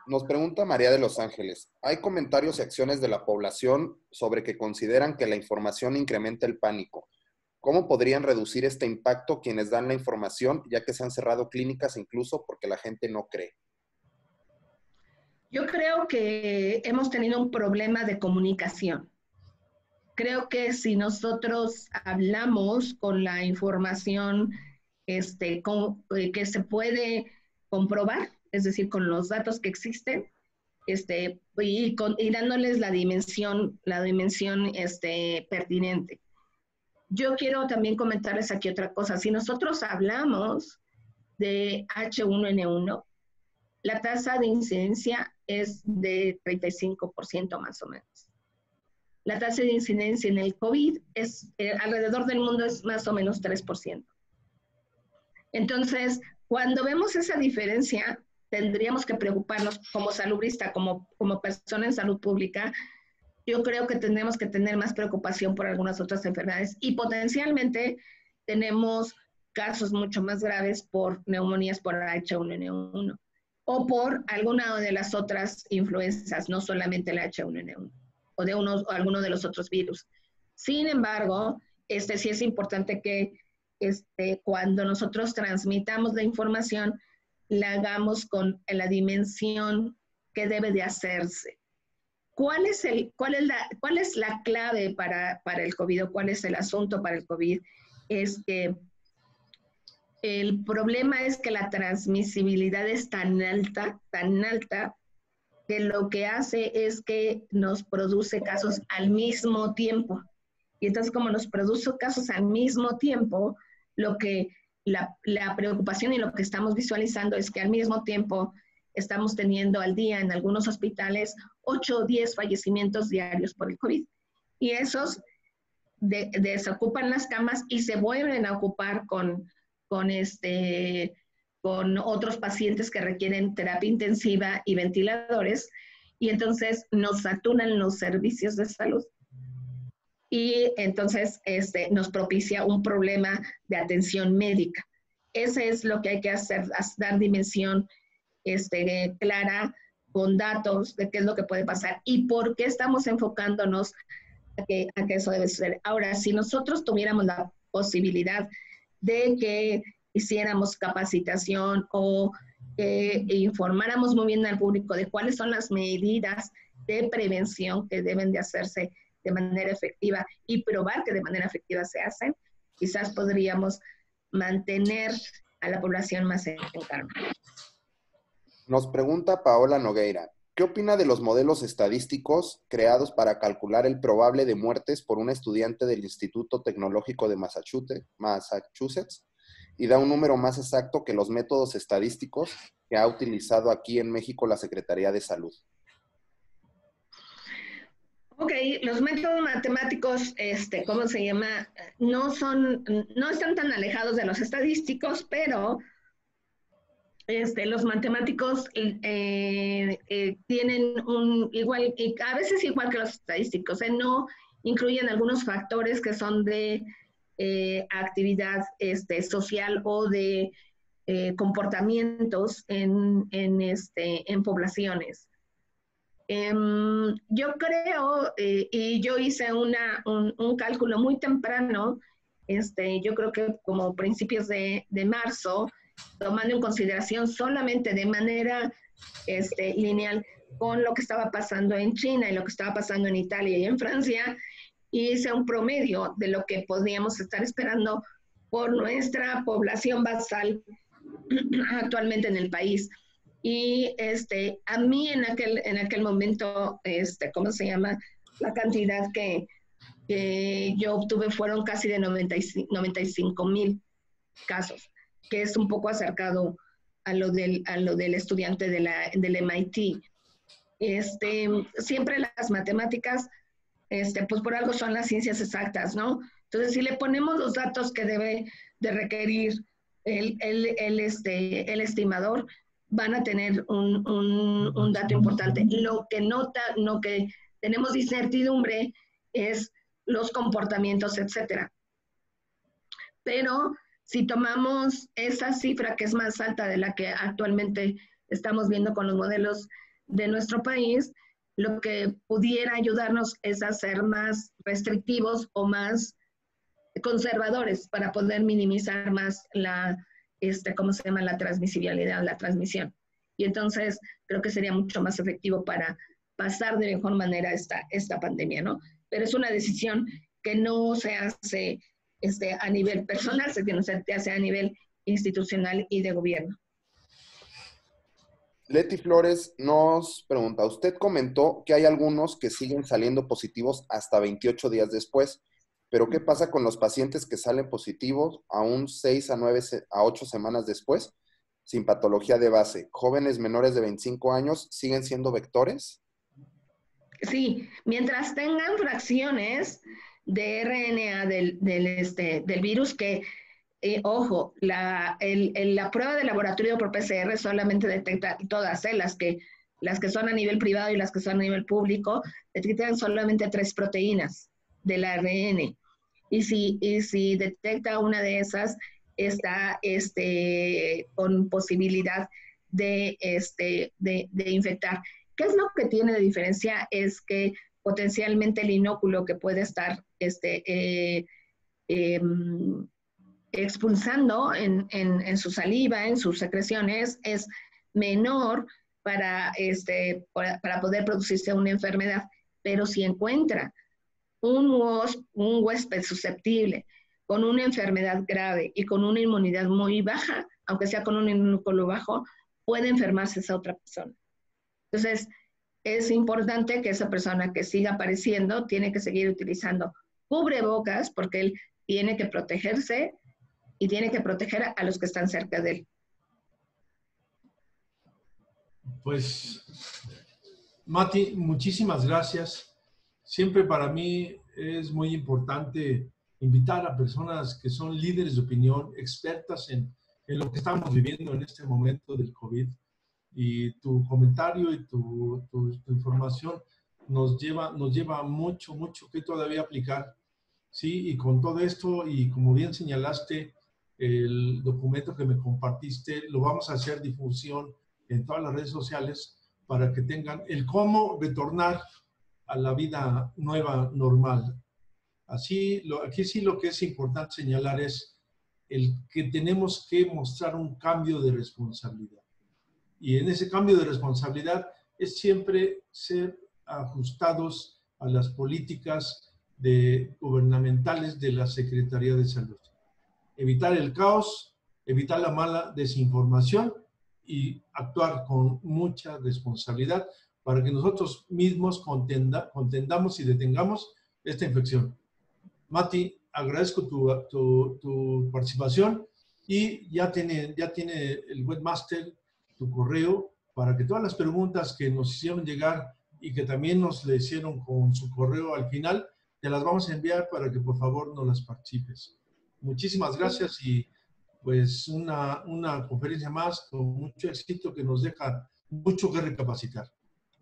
Nos pregunta María de Los Ángeles. Hay comentarios y acciones de la población sobre que consideran que la información incrementa el pánico. ¿Cómo podrían reducir este impacto quienes dan la información, ya que se han cerrado clínicas incluso porque la gente no cree? Yo creo que hemos tenido un problema de comunicación. Creo que si nosotros hablamos con la información que se puede comprobar, es decir, con los datos que existen, y dándoles la dimensión pertinente. Yo quiero también comentarles aquí otra cosa. Si nosotros hablamos de H1N1, la tasa de incidencia es de 35% más o menos. La tasa de incidencia en el COVID alrededor del mundo es más o menos 3%. Entonces, cuando vemos esa diferencia, tendríamos que preocuparnos como salubrista, como persona en salud pública. Yo creo que tendremos que tener más preocupación por algunas otras enfermedades, y potencialmente tenemos casos mucho más graves por neumonías por H1N1 o por alguna de las otras influencias, no solamente la H1N1. o de unos o alguno de los otros virus. Sin embargo, sí es importante que cuando nosotros transmitamos la información, la hagamos con la dimensión que debe de hacerse. ¿Cuál es la clave para el COVID o cuál es el asunto para el COVID? Es que el problema es que la transmisibilidad es tan alta, que lo que hace es que nos produce casos al mismo tiempo. Y entonces, como nos produce casos al mismo tiempo, la preocupación y lo que estamos visualizando es que al mismo tiempo estamos teniendo al día en algunos hospitales 8 o 10 fallecimientos diarios por el COVID. Y esos desocupan las camas y se vuelven a ocupar con otros pacientes que requieren terapia intensiva y ventiladores, y entonces nos saturan los servicios de salud. Y entonces nos propicia un problema de atención médica. Ese es lo que hay que hacer, dar dimensión clara, con datos de qué es lo que puede pasar y por qué estamos enfocándonos a que eso debe ser. Ahora, si nosotros tuviéramos la posibilidad de que hiciéramos capacitación o informáramos muy bien al público de cuáles son las medidas de prevención que deben de hacerse de manera efectiva y probar que de manera efectiva se hacen, quizás podríamos mantener a la población más en calma. Nos pregunta Paola Nogueira, ¿qué opina de los modelos estadísticos creados para calcular el probable de muertes por un estudiante del Instituto Tecnológico de Massachusetts y da un número más exacto que los métodos estadísticos que ha utilizado aquí en México la Secretaría de Salud? Ok, los métodos matemáticos, ¿cómo se llama? No están tan alejados de los estadísticos, pero los matemáticos tienen a veces igual que los estadísticos, no incluyen algunos factores que son de actividad social o de comportamientos en poblaciones. Yo creo, y yo hice un cálculo muy temprano, yo creo que como principios de marzo, tomando en consideración solamente de manera lineal con lo que estaba pasando en China y lo que estaba pasando en Italia y en Francia, hice un promedio de lo que podríamos estar esperando por nuestra población basal actualmente en el país. Y a mí en aquel momento, ¿cómo se llama? La cantidad que yo obtuve fueron casi de 95,000 casos, que es un poco acercado a lo del estudiante del MIT. Siempre las matemáticas, pues por algo son las ciencias exactas, ¿no? Entonces, si le ponemos los datos que debe de requerir el estimador, van a tener un dato importante. Lo que tenemos incertidumbre es los comportamientos, etcétera. Pero si tomamos esa cifra que es más alta de la que actualmente estamos viendo con los modelos de nuestro país, lo que pudiera ayudarnos es a ser más restrictivos o más conservadores para poder minimizar más ¿cómo se llama? La transmisibilidad, la transmisión. Y entonces creo que sería mucho más efectivo para pasar de mejor manera esta pandemia, ¿no? Pero es una decisión que no se hace a nivel personal, se hace a nivel institucional y de gobierno. Leti Flores nos pregunta, usted comentó que hay algunos que siguen saliendo positivos hasta 28 días después, pero ¿qué pasa con los pacientes que salen positivos aún 6 a 8 semanas después, sin patología de base? ¿Jóvenes menores de 25 años siguen siendo vectores? Sí, mientras tengan fracciones de RNA del virus que, ojo, la prueba de laboratorio por PCR solamente detecta todas, las que son a nivel privado y las que son a nivel público, detectan solamente 3 proteínas del ARN. Y si detecta una de esas, está con posibilidad de infectar. ¿Qué es lo que tiene de diferencia? Es que potencialmente el inóculo que puede estar expulsando en su saliva, en sus secreciones, es menor para poder producirse una enfermedad. Pero si encuentra un huésped susceptible con una enfermedad grave y con una inmunidad muy baja, aunque sea con un inúnculo bajo, puede enfermarse esa otra persona. Entonces, es importante que esa persona que siga apareciendo tiene que seguir utilizando cubrebocas porque él tiene que protegerse y tiene que proteger a los que están cerca de él. Pues, Mati, muchísimas gracias. Siempre para mí es muy importante invitar a personas que son líderes de opinión, expertas en lo que estamos viviendo en este momento del COVID. Y tu comentario y tu información nos lleva mucho que todavía aplicar. Sí, y con todo esto, y como bien señalaste, el documento que me compartiste, lo vamos a hacer difusión en todas las redes sociales para que tengan el cómo retornar a la vida nueva, normal. Aquí sí lo que es importante señalar es el que tenemos que mostrar un cambio de responsabilidad. Y en ese cambio de responsabilidad es siempre ser ajustados a las políticas gubernamentales de la Secretaría de Salud. Evitar el caos, evitar la mala desinformación y actuar con mucha responsabilidad para que nosotros mismos contendamos y detengamos esta infección. Mati, agradezco tu participación y ya tiene el webmaster tu correo para que todas las preguntas que nos hicieron llegar y que también nos le hicieron con su correo al final, te las vamos a enviar para que por favor nos las participes. Muchísimas gracias y pues una conferencia más con mucho éxito que nos deja mucho que recapacitar.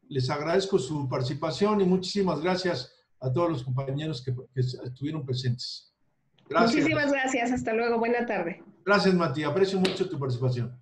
Les agradezco su participación y muchísimas gracias a todos los compañeros que estuvieron presentes. Gracias. Muchísimas gracias. Hasta luego. Buena tarde. Gracias, Mati. Aprecio mucho tu participación.